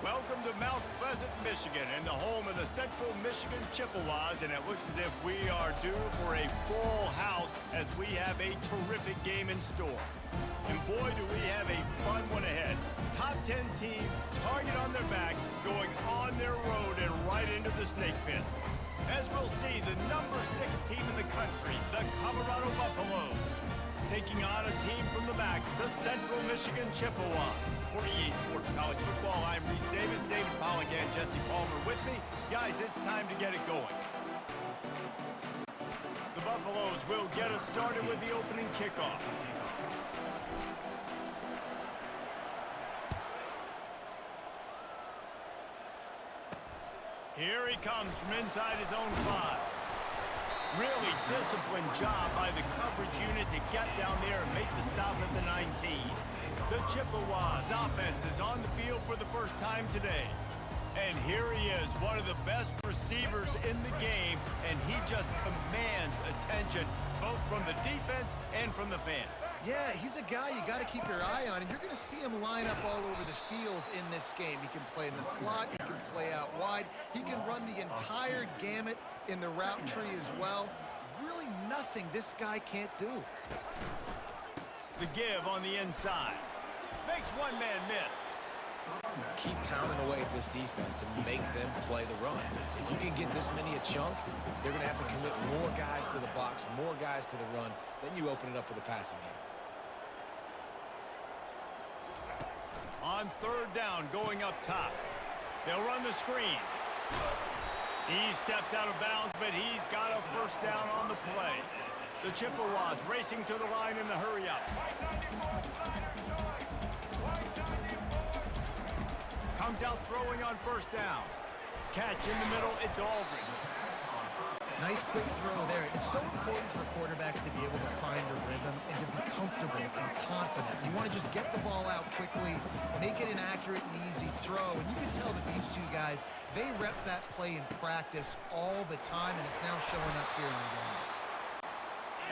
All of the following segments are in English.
Welcome to Mount Pleasant, Michigan, and the home of the Central Michigan Chippewas, and it looks as if we are due for a full house as we have a terrific game in store. And boy, do we have a fun one ahead. Top 10 team, target on their back, going on their road and right into the snake pit. As we'll see, the number 6 team in the country, the Colorado Buffaloes, taking on a team from the back, the Central Michigan Chippewas. For EA Sports College Football, I'm Reese Davis, David Pollock, and Jesse Palmer with me. Guys, it's time to get it going. The Buffaloes will get us started with the opening kickoff. Here he comes from inside his own 5. Really disciplined job by the coverage unit to get down there and make the stop at the 19. The Chippewas offense is on the field for the first time today. And here he is, one of the best receivers in the game, and he just commands attention both from the defense and from the fans. Yeah, he's a guy you got to keep your eye on, and you're going to see him line up all over the field in this game. He can play in the slot, he can play out wide, he can run the entire gamut in the route tree as well. Really nothing this guy can't do. The give on the inside. Makes one man miss. Keep pounding away at this defense and make them play the run. If you can get this many a chunk, they're going to have to commit more guys to the box, more guys to the run. Then you open it up for the passing game. On third down, going up top. They'll run the screen. He steps out of bounds, but he's got a first down on the play. The Chippewas racing to the line in the hurry-up. Comes out throwing on first down. Catch in the middle, it's Aldridge. Nice quick throw there. It's so important for quarterbacks to be able to find a rhythm and to be comfortable and confident. You want to just get the ball out quickly, make it an accurate and easy throw. And you can tell that these two guys, they rep that play in practice all the time, and it's now showing up here in the game.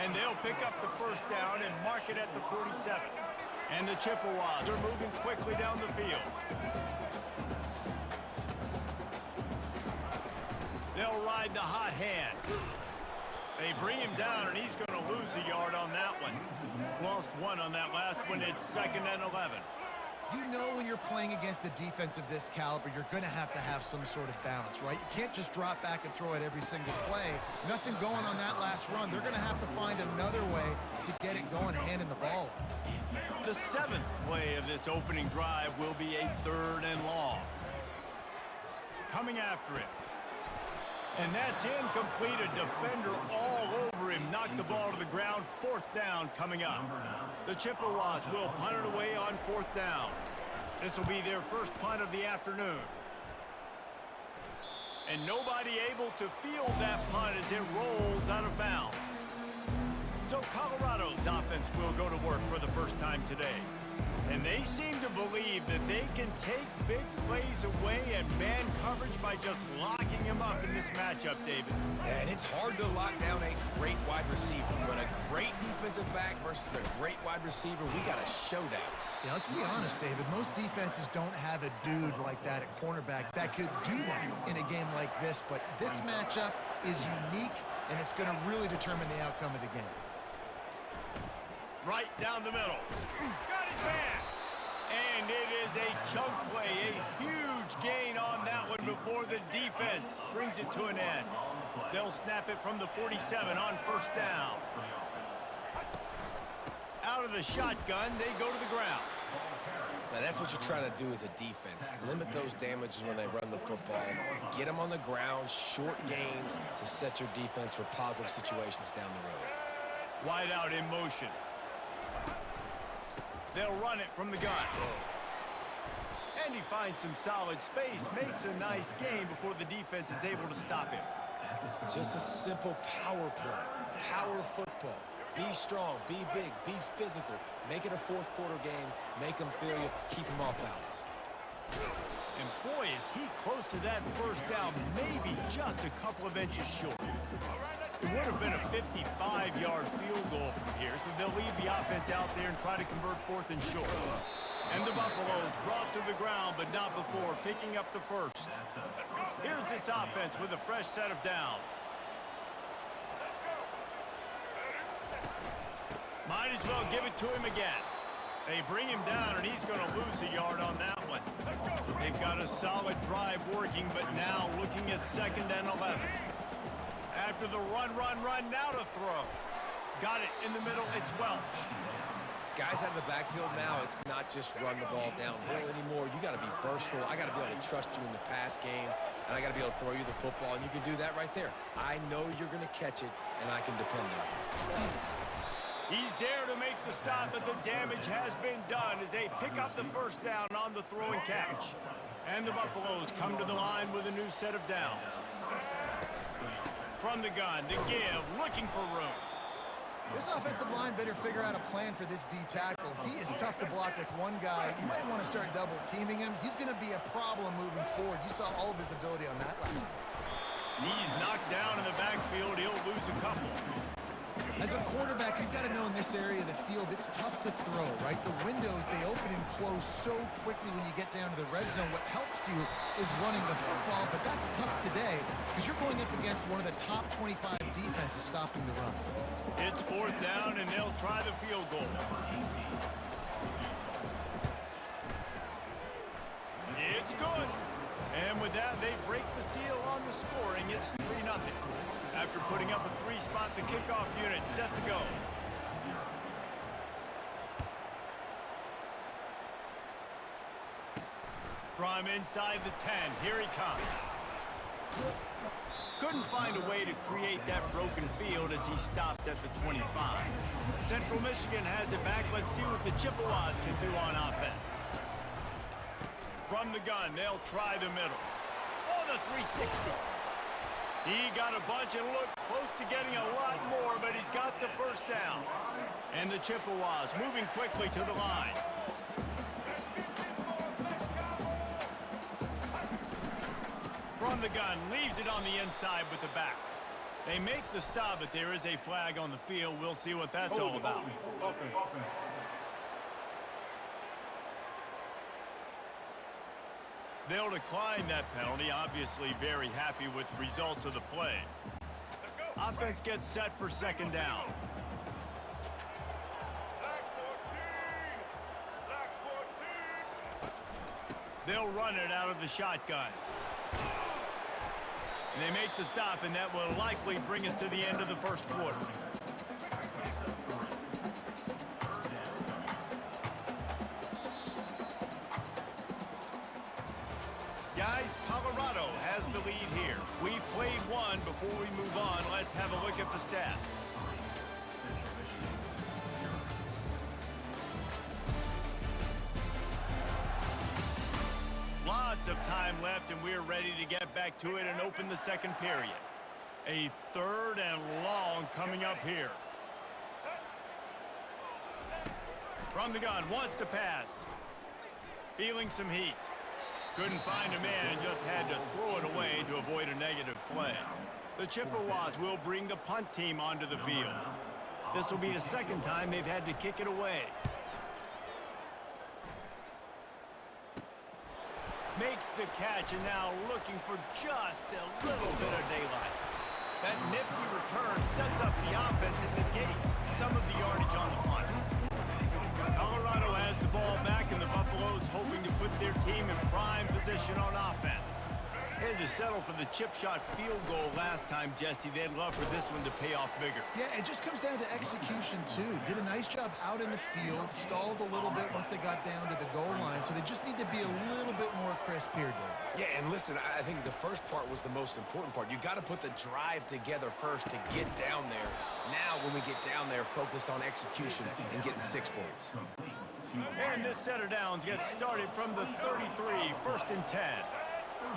And they'll pick up the first down and mark it at the 47. And the Chippewas are moving quickly down the field. They'll ride the hot hand. They bring him down, and he's going to lose a yard on that one. Lost 1 on that last one. It's 2nd and 11. You know when you're playing against a defense of this caliber, you're going to have some sort of balance, right? You can't just drop back and throw it every single play. Nothing going on that last run. They're going to have to find another way to get it going, handing the ball. The 7th play of this opening drive will be a 3rd and long. Coming after it. And that's incomplete. A defender all over him. Knocked the ball to the ground. 4th down coming up. The Chippewas will punt it away on 4th down. This will be their first punt of the afternoon. And nobody able to field that punt as it rolls out of bounds. So Colorado's offense will go to work for the first time today. And they seem to believe that they can take big plays away and man coverage by just locking him up in this matchup, David. Yeah, and it's hard to lock down a great wide receiver, but a great defensive back versus a great wide receiver, we got a showdown. Yeah, let's be honest, David. Most defenses don't have a dude like that at cornerback that could do that in a game like this, but this matchup is unique, and it's going to really determine the outcome of the game. Right down the middle. Got his man. And it is a chunk play, a huge gain on that one before the defense brings it to an end. They'll snap it from the 47 on first down. Out of the shotgun, they go to the ground. Now that's what you're trying to do as a defense. Limit those damages when they run the football. Get them on the ground, short gains to set your defense for positive situations down the road. Wide out in motion. They'll run it from the gun. And he finds some solid space, makes a nice gain before the defense is able to stop him. Just a simple power play, power football. Be strong, be big, be physical. Make it a fourth quarter game. Make them feel you, keep them off balance. And boy, is he close to that first down, maybe just a couple of inches short. It would have been a 55-yard field goal from here, so they'll leave the offense out there and try to convert 4th and short. And the Buffaloes brought to the ground, but not before picking up the first. Here's this offense with a fresh set of downs. Might as well give it to him again. They bring him down, and he's going to lose a yard on that one. They've got a solid drive working, but now looking at 2nd and 11. After the run, now to throw. Got it in the middle. It's Welch. Guys out of the backfield now, it's not just run the ball downhill anymore. You got to be versatile. I got to be able to trust you in the pass game, and I got to be able to throw you the football, and you can do that right there. I know you're going to catch it, and I can depend on it. He's there to make the stop, but the damage has been done as they pick up the first down on the throw and catch. And the Buffaloes come to the line with a new set of downs. From the gun to give, looking for room. This offensive line better figure out a plan for this D tackle. He is tough to block with one guy. You might want to start double teaming him. He's going to be a problem moving forward. You saw all of his ability on that last one. He's knocked down in the backfield. He'll lose a couple. As a quarterback, you've got to know in this area of the field, it's tough to throw, right? The windows, they open and close so quickly when you get down to the red zone. What helps you is running the football, but that's tough today because you're going up against one of the top 25 defenses stopping the run. It's 4th down, and they'll try the field goal. It's good. And with that, they break the seal on the scoring. It's 3-0. After putting up a 3-spot, the kickoff unit set to go. From inside the 10, here he comes. Couldn't find a way to create that broken field as he stopped at the 25. Central Michigan has it back. Let's see what the Chippewas can do on offense. From the gun, they'll try the middle. Oh, the 360. He got a bunch and looked close to getting a lot more, but he's got the first down. And the Chippewas moving quickly to the line. From the gun, leaves it on the inside with the back. They make the stop, but there is a flag on the field. We'll see what that's all about. They'll decline that penalty, obviously very happy with the results of the play. Offense gets set for 2nd down. They'll run it out of the shotgun. And they make the stop, and that will likely bring us to the end of the first quarter. Guys, Colorado has the lead here. We've played one. Before we move on, let's have a look at the stats. Lots of time left, and we're ready to get back to it and open the second period. A 3rd and long coming up here. From the gun, wants to pass. Feeling some heat. Couldn't find a man and just had to throw it away to avoid a negative play. The Chippewas will bring the punt team onto the field. This will be the 2nd time they've had to kick it away. Makes the catch, and now looking for just a little bit of daylight. That nifty return sets up the offense and negates some of the yardage on the punt. Colorado has the ball back, and the Buffaloes hoping to put their team in prime position on offense. They had to settle for the chip shot field goal last time, Jesse. They'd love for this one to pay off bigger. Yeah, it just comes down to execution, too. Did a nice job out in the field, stalled a little bit once they got down to the goal line, so they just need to be a little bit more crisp here, Dave. Yeah, and listen, I think the first part was the most important part. You got to put the drive together first to get down there. Now, when we get down there, focus on execution and getting 6 points. And this set of downs gets started from the 33, 1st and 10.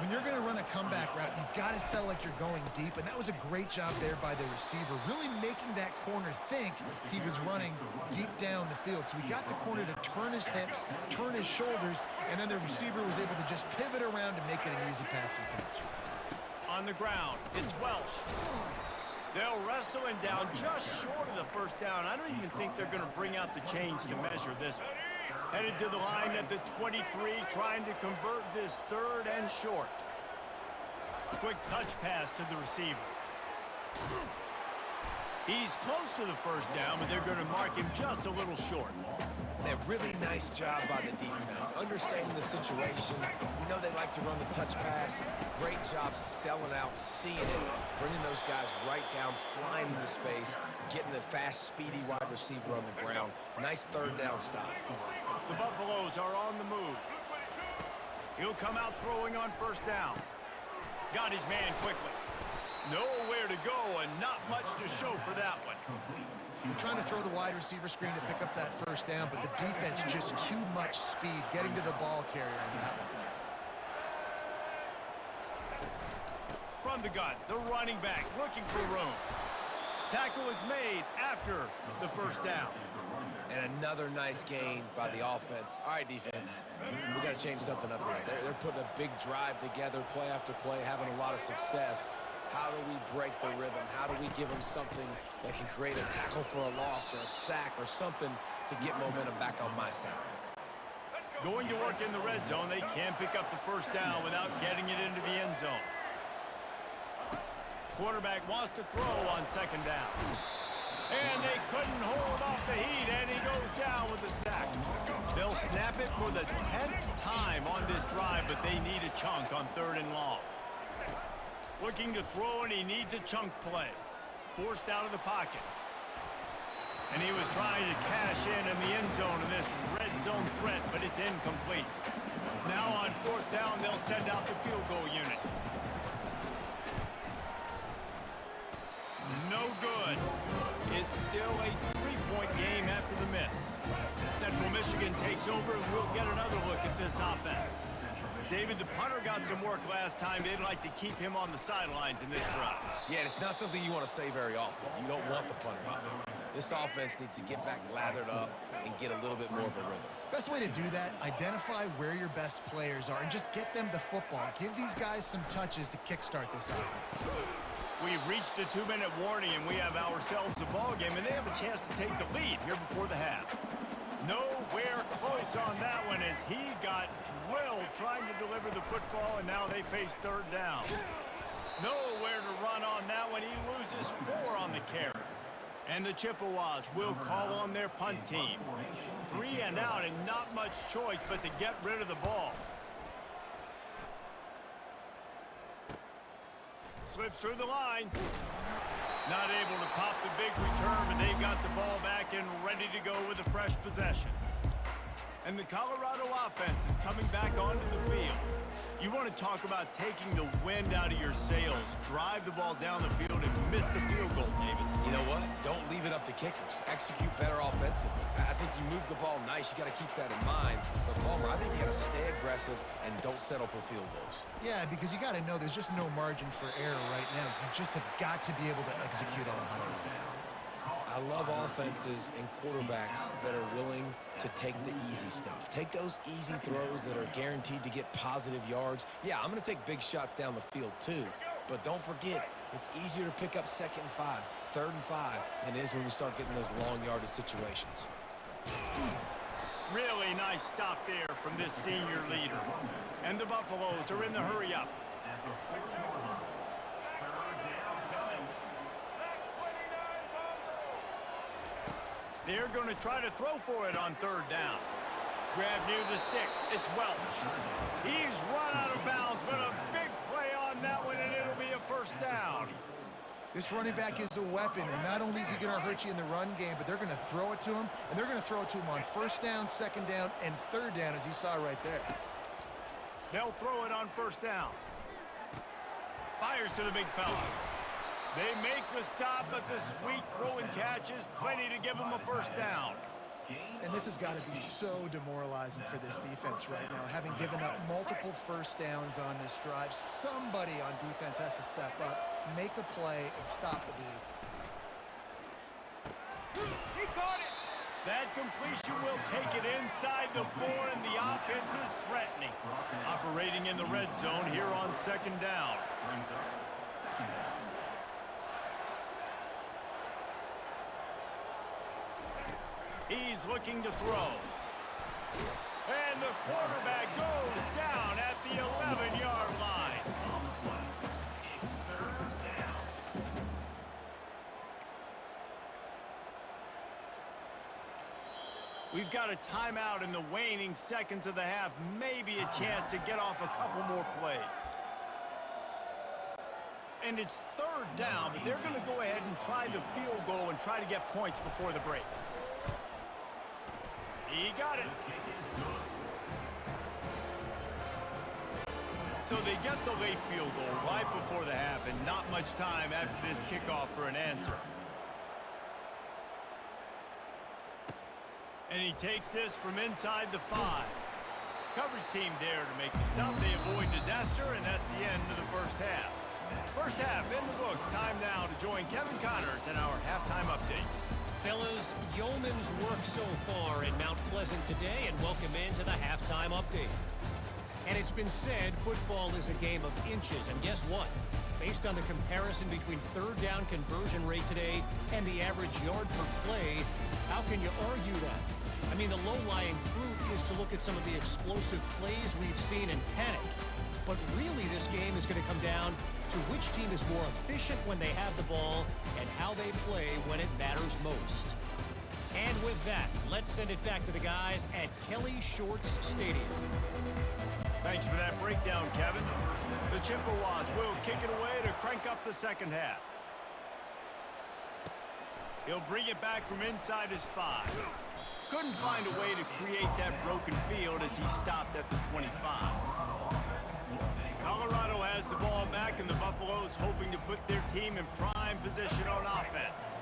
When you're going to run a comeback route, you've got to sell like you're going deep, and that was a great job there by the receiver, really making that corner think he was running deep down the field. So we got the corner to turn his hips, turn his shoulders, and then the receiver was able to just pivot around and make it an easy pass and catch. On the ground, it's Welch. They'll wrestle him down just short of the first down. I don't even think they're going to bring out the chains to measure this one. Headed to the line at the 23, trying to convert this third and short. Quick touch pass to the receiver. He's close to the first down, but they're going to mark him just a little short. A really nice job by the defense, understanding the situation. We know they like to run the touch pass. Great job selling out, seeing it, bringing those guys right down, flying into space, getting the fast, speedy wide receiver on the ground. Nice third down stop. The Buffaloes are on the move. He'll come out throwing on first down. Got his man quickly. Nowhere to go and not much to show for that one. You're trying to throw the wide receiver screen to pick up that first down, but the defense just too much speed getting to the ball carrier on that one. From the gun, the running back looking for room. Tackle is made after the first down. And another nice gain by the offense. All right, defense, we got to change something up here. They're putting a big drive together, play after play, having a lot of success. How do we break the rhythm? How do we give them something that can create a tackle for a loss or a sack or something to get momentum back on my side? Going to work in the red zone, they can't pick up the first down without getting it into the end zone. Quarterback wants to throw on second down. And they couldn't hold off the heat, and he goes down with the sack. They'll snap it for the 10th time on this drive, but they need a chunk on third and long. Looking to throw, and he needs a chunk play. Forced out of the pocket. And he was trying to cash in the end zone in this red zone threat, but it's incomplete. Now on fourth down, they'll send out the field goal unit. No good. It's still a three-point game after the miss. Central Michigan takes over, and we'll get another look at this offense. David, the punter got some work last time. They'd like to keep him on the sidelines in this drive. Yeah, it's not something you want to say very often. You don't want the punter out there. This offense needs to get back lathered up and get a little bit more of a rhythm. Best way to do that, identify where your best players are and just get them the football. Give these guys some touches to kickstart this offense. We've reached the 2-minute warning, and we have ourselves a ball game, and they have a chance to take the lead here before the half. Nowhere close on that one as he got drilled trying to deliver the football, and now they face third down. Nowhere to run on that one. He loses 4 on the carry. And the Chippewas will call on their punt team. 3 and out, and not much choice but to get rid of the ball. Slips through the line. Not able to pop the big return, but they've got the ball back and ready to go with a fresh possession. And the Colorado offense is coming back onto the field. You want to talk about taking the wind out of your sails. Drive the ball down the field and miss the field goal, David. You know what? Don't leave it up to kickers. Execute better offensively. I think you move the ball nice. You got to keep that in mind. But, Palmer, I think you got to stay aggressive and don't settle for field goals. Yeah, because you got to know there's just no margin for error right now. You just have got to be able to execute at a high level. I love offenses and quarterbacks that are willing to take the easy stuff. Take those easy throws that are guaranteed to get positive yards. Yeah, I'm going to take big shots down the field too. But don't forget, it's easier to pick up 2nd and 5, 3rd and 5 than it is when we start getting those long yardage situations. Really nice stop there from this senior leader. And the Buffaloes are in the hurry up. They're going to try to throw for it on 3rd down. Grab near the sticks. It's Welch. He's run out of bounds, but a big play on that one, and it'll be a first down. This running back is a weapon, and not only is he going to hurt you in the run game, but they're going to throw it to him, and they're going to throw it to him on 1st down, 2nd down, and 3rd down, as you saw right there. They'll throw it on 1st down. Fires to the big fella. They make the stop, but the sweet rolling catch is plenty to give them a 1st down. And this has got to be so demoralizing for this defense right now. Having given up multiple 1st downs on this drive, somebody on defense has to step up, make a play, and stop the bleed. He caught it! That completion will take it inside the 4, and the offense is threatening. Operating in the red zone here on 2nd down. He's looking to throw. And the quarterback goes down at the 11-yard line. We've got a timeout in the waning seconds of the half. Maybe a chance to get off a couple more plays. And it's third down, but they're going to go ahead and try the field goal and try to get points before the break. He got it. So they get the late field goal right before the half, and not much time after this kickoff for an answer. And he takes this from inside the 5. Coverage team there to make the stop. They avoid disaster, and that's the end of the first half. First half in the books. Time now to join Kevin Connors in our halftime update. Fellas, yeoman's work so far in Mount Pleasant today, and welcome into the halftime update. And it's been said football is a game of inches, and guess what? Based on the comparison between third down conversion rate today and the average yard per play, how can you argue that? I mean, the low-lying fruit is to look at some of the explosive plays we've seen and panic. But really, this game is going to come down to which team is more efficient when they have the ball and how they play when it matters most. And with that, let's send it back to the guys at Kelly Shorts Stadium. Thanks for that breakdown, Kevin. The Chippewas will kick it away to crank up the second half. He'll bring it back from inside his 5. Couldn't find a way to create that broken field as he stopped at the 25. Colorado has the ball back, and the Buffaloes hoping to put their team in prime position on offense.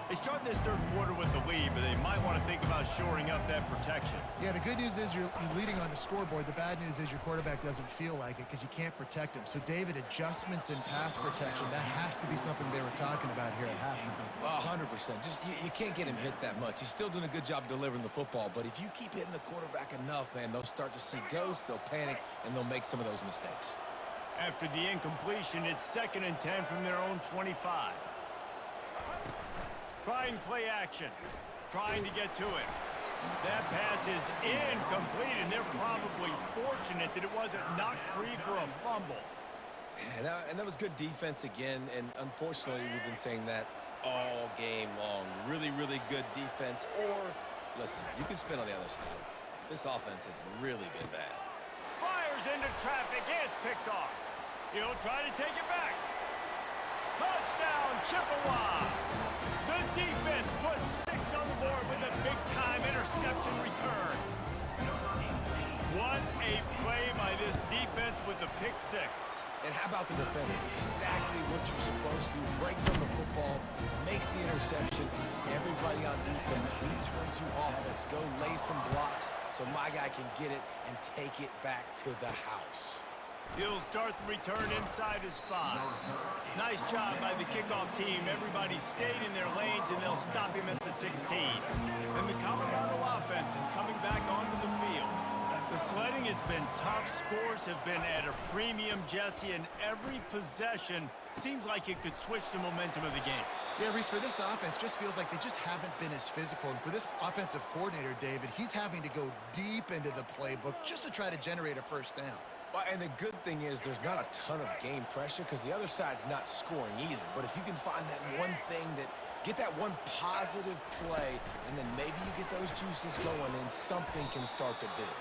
They start this third quarter with the lead, but they might want to think about shoring up that protection. Yeah, the good news is you're leading on the scoreboard. The bad news is your quarterback doesn't feel like it because you can't protect him. So, David, adjustments in pass protection, that has to be something they were talking about here at halftime. 100%. Just you can't get him hit that much. He's still doing a good job delivering the football, but if you keep hitting the quarterback enough, man, they'll start to see ghosts, they'll panic, and they'll make some of those mistakes. After the incompletion, it's 2nd and 10 from their own 25. Trying play action. Trying to get to it. That pass is incomplete, and they're probably fortunate that it wasn't knocked free for a fumble. And that was good defense again, and unfortunately, we've been saying that all game long. Really, really good defense. Or, listen, you can spin on the other side. This offense has really been bad. Fires into traffic. It's picked off. He'll try to take it back. Touchdown, Chippewas! The defense puts 6 on the board with a big-time interception return. What a play by this defense with the pick 6. And how about the defender? Exactly what you're supposed to. Breaks on the football, makes the interception. Everybody on defense, we turn to offense. Go lay some blocks so my guy can get it and take it back to the house. He'll start the return inside his 5. Nice job by the kickoff team. Everybody stayed in their lanes, and they'll stop him at the 16. And the Colorado offense is coming back onto the field. The sledding has been tough. Scores have been at a premium, Jesse, and every possession seems like it could switch the momentum of the game. Yeah, Reese, for this offense, just feels like they just haven't been as physical. And for this offensive coordinator, David, he's having to go deep into the playbook just to try to generate a first down. Well, and the good thing is there's not a ton of game pressure because the other side's not scoring either. But if you can find that one thing get that one positive play, and then maybe you get those juices going and something can start to build.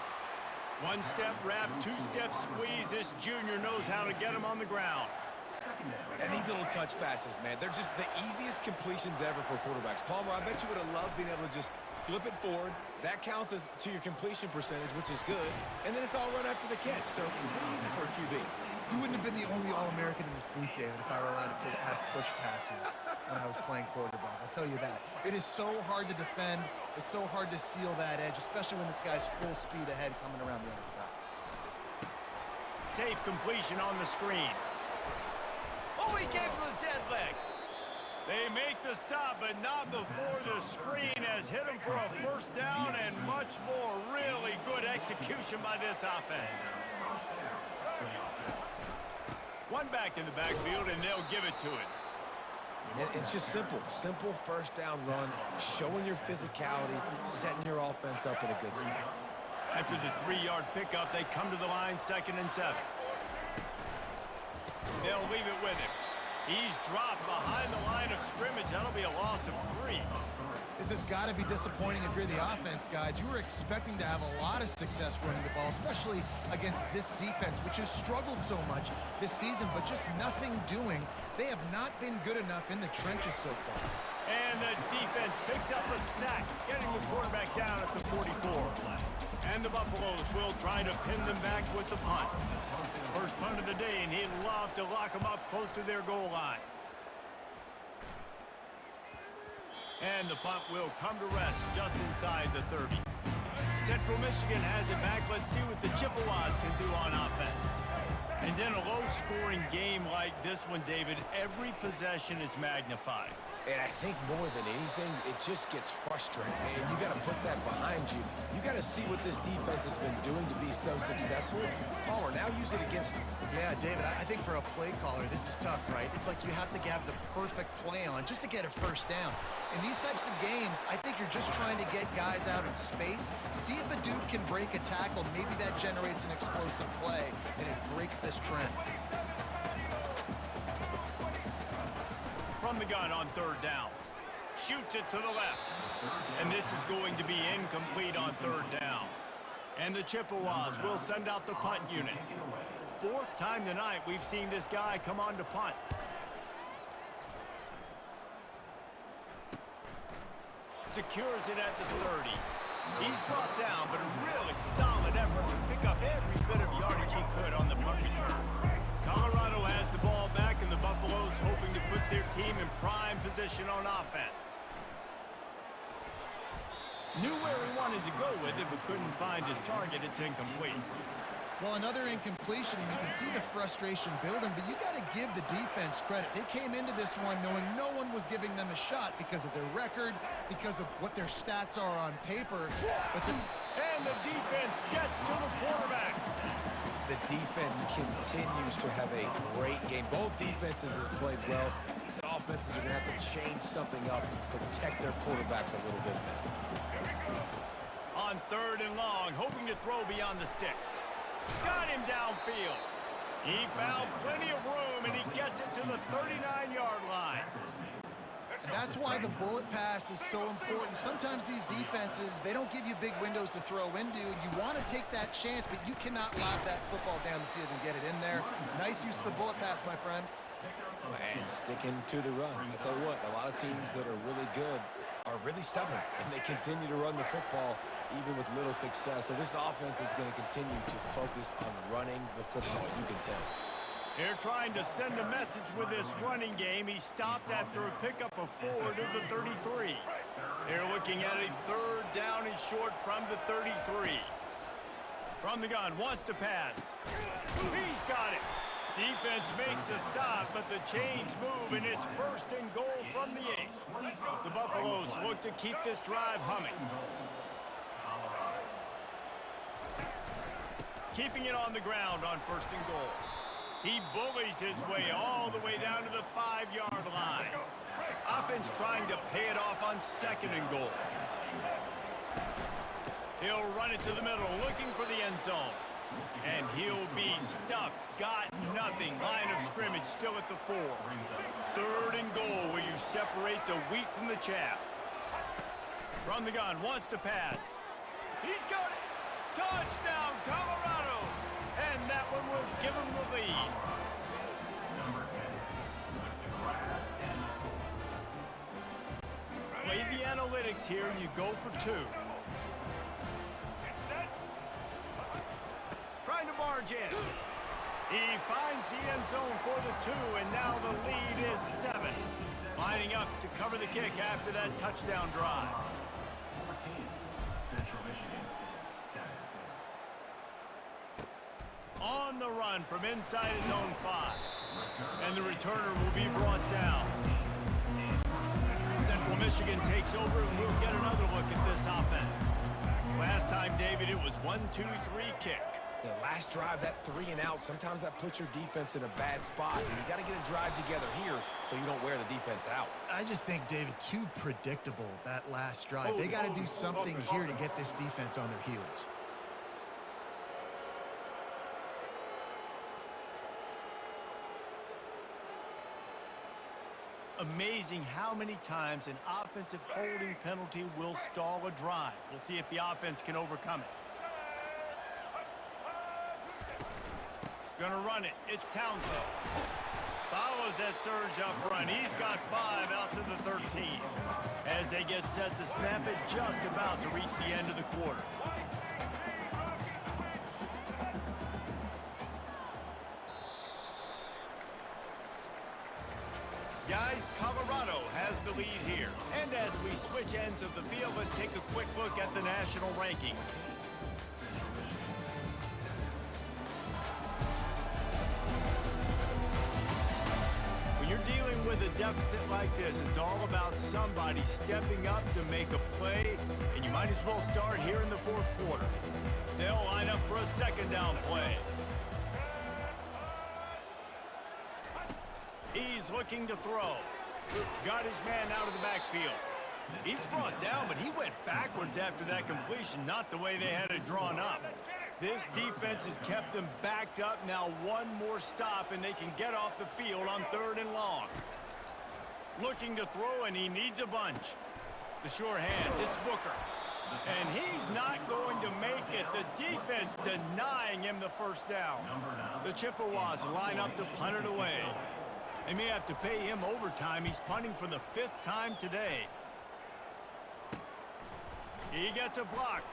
One-step wrap, two-step squeeze. This junior knows how to get him on the ground. And these little touch passes, man, they're just the easiest completions ever for quarterbacks. Palmer, I bet you would have loved being able to just flip it forward. That counts as to your completion percentage, which is good. And then it's all run after the catch, so pretty easy for a QB. You wouldn't have been the only All-American in this booth, David, if I were allowed to have push passes when I was playing quarterback. I'll tell you that. It is so hard to defend. It's so hard to seal that edge, especially when this guy's full speed ahead coming around the outside. Safe completion on the screen. Oh, he gave him the dead leg. They make the stop, but not before the screen has hit him for a first down, and much more. Really good execution by this offense. One back in the backfield, and they'll give it to it. And it's just simple. Simple first down run, showing your physicality, setting your offense up in a good spot. After the 3-yard pickup, they come to the line 2nd and 7. They'll leave it with him. He's dropped behind the line of scrimmage. That'll be a loss of 3. This has got to be disappointing if you're the offense, guys. You were expecting to have a lot of success running the ball, especially against this defense, which has struggled so much this season, but just nothing doing. They have not been good enough in the trenches so far. And the defense picks up a sack, getting the quarterback down at the 44. And the Buffaloes will try to pin them back with the punt. First punt of the day, and he'd love to lock them up close to their goal line. And the punt will come to rest just inside the 30. Central Michigan has it back. Let's see what the Chippewas can do on offense. And in a low-scoring game like this one, David, every possession is magnified. And I think more than anything, it just gets frustrating. And you got to put that behind you. You got to see what this defense has been doing to be so successful. Caller, now use it against them. Yeah, David, I think for a play caller, this is tough, right? It's like you have to have the perfect play on just to get a first down. In these types of games, I think you're just trying to get guys out in space, see if a dude can break a tackle. Maybe that generates an explosive play, and it breaks this trend. From the gun on 3rd down. Shoots it to the left. And this is going to be incomplete on 3rd down. And the Chippewas will send out the punt unit. 4th time tonight we've seen this guy come on to punt. Secures it at the 30. He's brought down, but a really solid effort to pick up every bit of yardage he could on the punt return. Colorado has the ball back, and the Buffaloes hoping to put their team in prime position on offense. Knew where he wanted to go with it, but couldn't find his target. It's incomplete. Well, another incompletion, and you can see the frustration building, but you got to give the defense credit. They came into this one knowing no one was giving them a shot because of their record, because of what their stats are on paper. And the defense gets to the quarterback. The defense continues to have a great game. Both defenses have played well. These offenses are going to have to change something up, protect their quarterbacks a little bit better. On 3rd and long, hoping to throw beyond the sticks. Got him downfield. He found plenty of room, and he gets it to the 39-yard line. That's why the bullet pass is so important. Sometimes these defenses, they don't give you big windows to throw into. You want to take that chance, but you cannot lob that football down the field and get it in there. Nice use of the bullet pass, my friend. And sticking to the run. I tell you what, a lot of teams that are really good are really stubborn, and they continue to run the football even with little success. So this offense is going to continue to focus on running the football, you can tell. They're trying to send a message with this running game. He stopped after a pickup of 4 to the 33. They're looking at a 3rd down and short from the 33. From the gun, wants to pass. He's got it. Defense makes a stop, but the chains move, and it's 1st and goal from the 8. The Buffaloes look to keep this drive humming. Keeping it on the ground on 1st and goal. He bullies his way all the way down to the 5-yard line. Offense trying to pay it off on 2nd and goal. He'll run it to the middle, looking for the end zone. And he'll be stuffed. Got nothing. Line of scrimmage still at the 4. 3rd and goal, where you separate the wheat from the chaff. From the gun, wants to pass. He's got it. Touchdown, Colorado. And that one will give him the lead. Play the analytics here, and you go for 2. Trying to barge in. He finds the end zone for the 2, and now the lead is 7. Lining up to cover the kick after that touchdown drive. On the run from inside his own 5. And the returner will be brought down. Central Michigan takes over, and we'll get another look at this offense. Last time, David, it was 1-2-3 kick. The last drive, that 3 and out, sometimes that puts your defense in a bad spot, and you got to get a drive together here so you don't wear the defense out. I just think, David, too predictable, that last drive. They got to do something here to get this defense on their heels. Amazing how many times an offensive holding penalty will stall a drive. We'll see if the offense can overcome it. Gonna run it. It's Townsend. Follows that surge up front. He's got 5 out to the 13. As they get set to snap it, just about to reach the end of the quarter. Guys, Colorado has the lead here. And as we switch ends of the field, let's take a quick look at the national rankings. When you're dealing with a deficit like this, it's all about somebody stepping up to make a play, and you might as well start here in the fourth quarter. They'll line up for a second down play. He's looking to throw. Got his man out of the backfield. He's brought down, but he went backwards after that completion, not the way they had it drawn up. This defense has kept them backed up. Now one more stop, and they can get off the field on 3rd and long. Looking to throw, and he needs a bunch. The sure hands, it's Booker. And he's not going to make it. The defense denying him the first down. The Chippewas line up to punt it away. They may have to pay him overtime. He's punting for the 5th time today. He gets a block.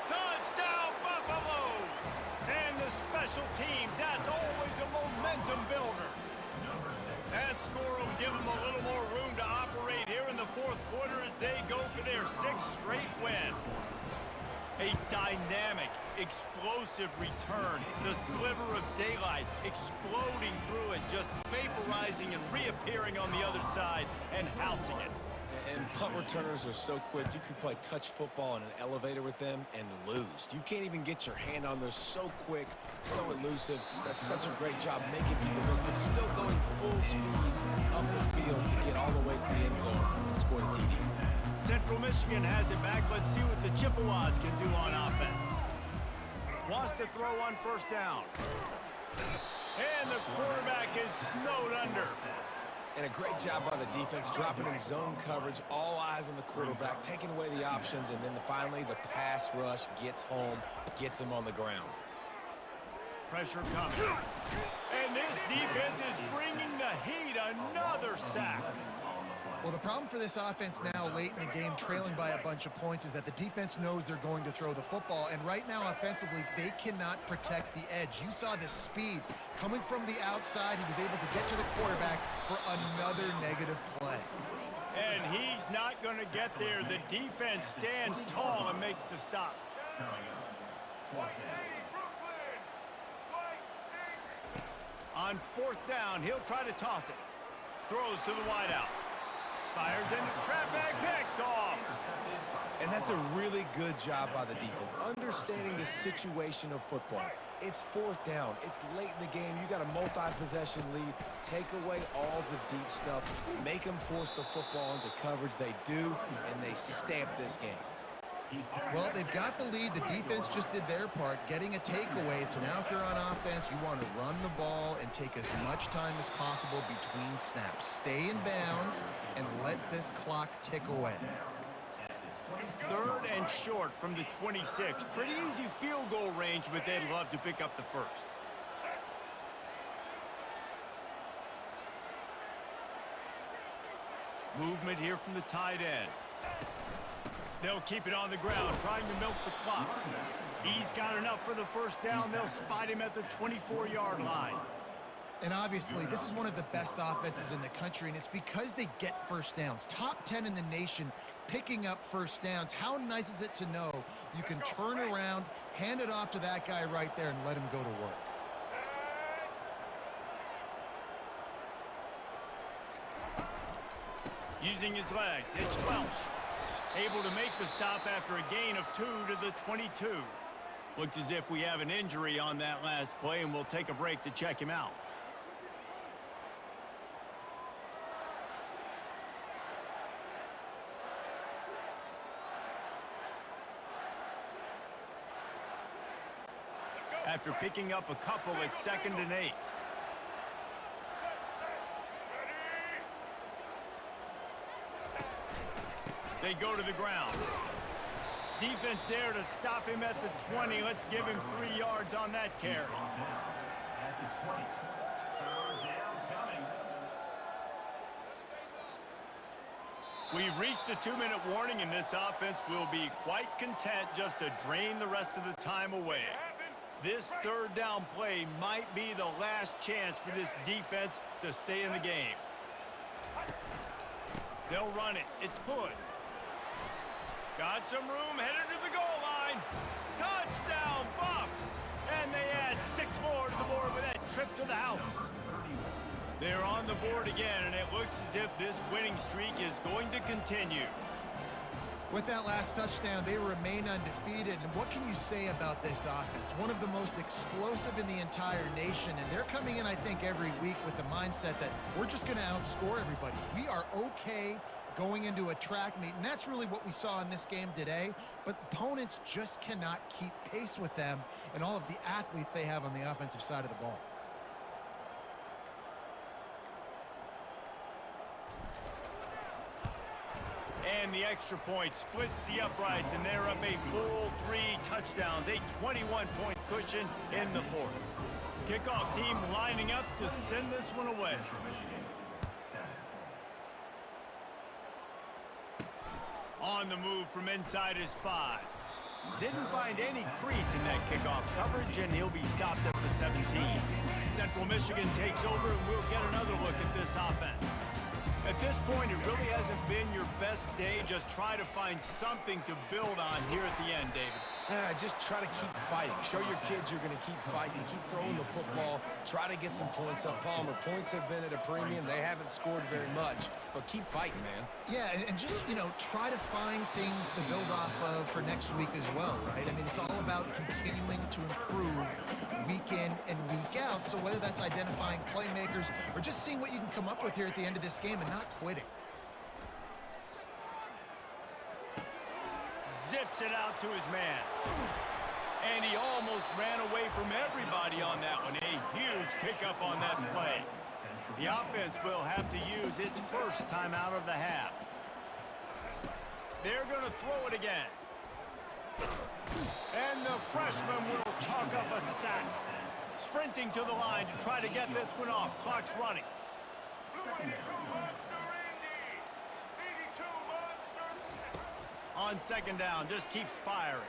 Touchdown, Buffaloes! And the special teams, that's always a momentum builder. That score will give them a little more room to operate here in the fourth quarter as they go for their 6th straight win. A dynamic, explosive return. The sliver of daylight exploding through it, just vaporizing and reappearing on the other side and housing it. And punt returners are so quick, you could play touch football in an elevator with them and lose. You can't even get your hand on them. So quick, so elusive. Does such a great job making people miss, but still going full speed up the field to get all the way to the end zone and score the TD. Central Michigan has it back. Let's see what the Chippewas can do on offense. Wants to throw on 1st down. And the quarterback is snowed under. And a great job by the defense, dropping in zone coverage, all eyes on the quarterback, taking away the options, and then finally the pass rush gets home, gets him on the ground. Pressure coming. And this defense is bringing the heat. Another sack. Well, the problem for this offense now late in the game, trailing by a bunch of points, is that the defense knows they're going to throw the football. And right now, offensively, they cannot protect the edge. You saw the speed coming from the outside. He was able to get to the quarterback for another negative play. And he's not going to get there. The defense stands tall and makes the stop. On 4th down, he'll try to toss it. Throws to the wideout. Fires into traffic, picked off. And that's a really good job by the defense, understanding the situation of football. It's 4th down. It's late in the game. You got a multi-possession lead. Take away all the deep stuff. Make them force the football into coverage. They do, and they stamp this game. Well, they've got the lead. The defense just did their part, getting a takeaway. So now if you're on offense, you want to run the ball and take as much time as possible between snaps. Stay in bounds and let this clock tick away. 3rd and short from the 26. Pretty easy field goal range, but they'd love to pick up the 1st. Movement here from the tight end. They'll keep it on the ground, trying to milk the clock. He's got enough for the 1st down. They'll spot him at the 24-yard line. And obviously, this is one of the best offenses in the country, and it's because they get 1st downs. Top 10 in the nation picking up 1st downs. How nice is it to know you can turn around, hand it off to that guy right there, and let him go to work. Using his legs, it's Welsh. Able to make the stop after a gain of 2 to the 22. Looks as if we have an injury on that last play, and we'll take a break to check him out. after picking up a couple at 2nd and 8. They go to the ground. Defense there to stop him at the 20. Let's give him 3 yards on that carry. We've reached the 2-minute warning, and this offense will be quite content just to drain the rest of the time away. This 3rd down play might be the last chance for this defense to stay in the game. They'll run it. It's Hood. Got some room, headed to the goal line. Touchdown, Buffs! And they add 6 more to the board with that trip to the house. They're on the board again, and it looks as if this winning streak is going to continue. With that last touchdown, they remain undefeated. And what can you say about this offense? One of the most explosive in the entire nation. And they're coming in, I think, every week with the mindset that we're just going to outscore everybody. We are okay going into a track meet, and that's really what we saw in this game today. But opponents just cannot keep pace with them and all of the athletes they have on the offensive side of the ball. And the extra point splits the uprights, and they're up a full 3 touchdowns, a 21-point cushion in the 4th. Kickoff team lining up to send this one away. On the move from inside his 5. Didn't find any crease in that kickoff coverage, and he'll be stopped at the 17. Central Michigan takes over, and we'll get another look at this offense. At this point, it really hasn't been your best day. Just try to find something to build on here at the end, David. Just try to keep fighting. Show your kids you're going to keep fighting. Keep throwing the football. Try to get some points up. Palmer, points have been at a premium. They haven't scored very much, but keep fighting, man. Yeah, and just, try to find things to build off of for next week as well, right? I mean, it's all about continuing to improve week in and week out. So whether that's identifying playmakers or just seeing what you can come up with here at the end of this game and not quitting. Zips it out to his man. And he almost ran away from everybody on that one. A huge pickup on that play. The offense will have to use its first timeout of the half. They're going to throw it again. And the freshman will chalk up a sack. Sprinting to the line to try to get this one off. Clock's running. On 2nd down, just keeps firing.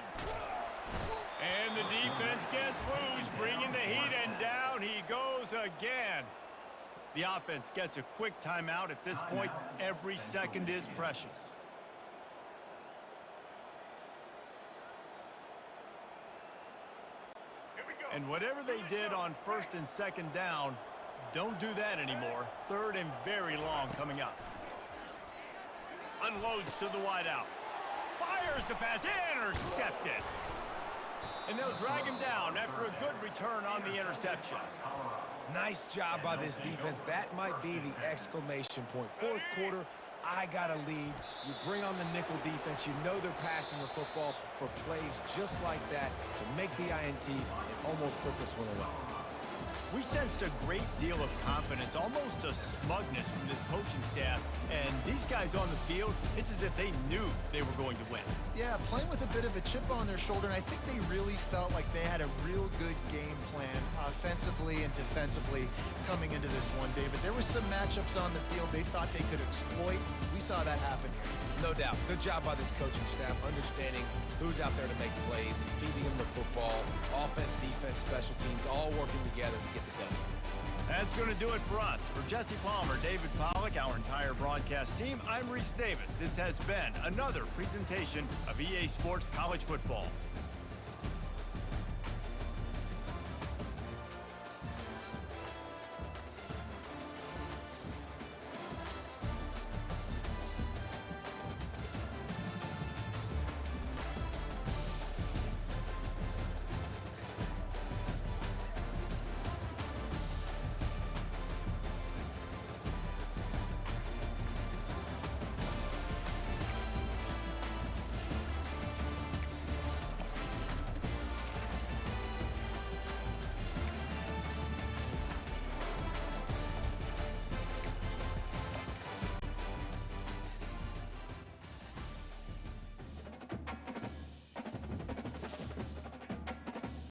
And the defense gets loose, bringing the heat, and down he goes again. The offense gets a quick timeout. At this point, every second is precious. And whatever they did on 1st and 2nd down, don't do that anymore. 3rd and very long coming up. Unloads to the wideout. Fires the pass, intercepted. And they'll drag him down after a good return on the interception. Nice job by this defense. That might be the exclamation point. 4th quarter, I got a lead. You bring on the nickel defense. You know they're passing the football for plays just like that to make the INT and almost put this one away. We sensed a great deal of confidence, almost a smugness from this coaching staff. And these guys on the field, it's as if they knew they were going to win. Yeah, playing with a bit of a chip on their shoulder, and I think they really felt like they had a real good game plan offensively and defensively coming into this one, David. There were some matchups on the field they thought they could exploit. We saw that happen here. No doubt. Good job by this coaching staff, understanding who's out there to make plays, feeding them the football, offense, defense, special teams, all working together to get the W. That's going to do it for us. For Jesse Palmer, David Pollack, our entire broadcast team, I'm Reese Davis. This has been another presentation of EA Sports College Football.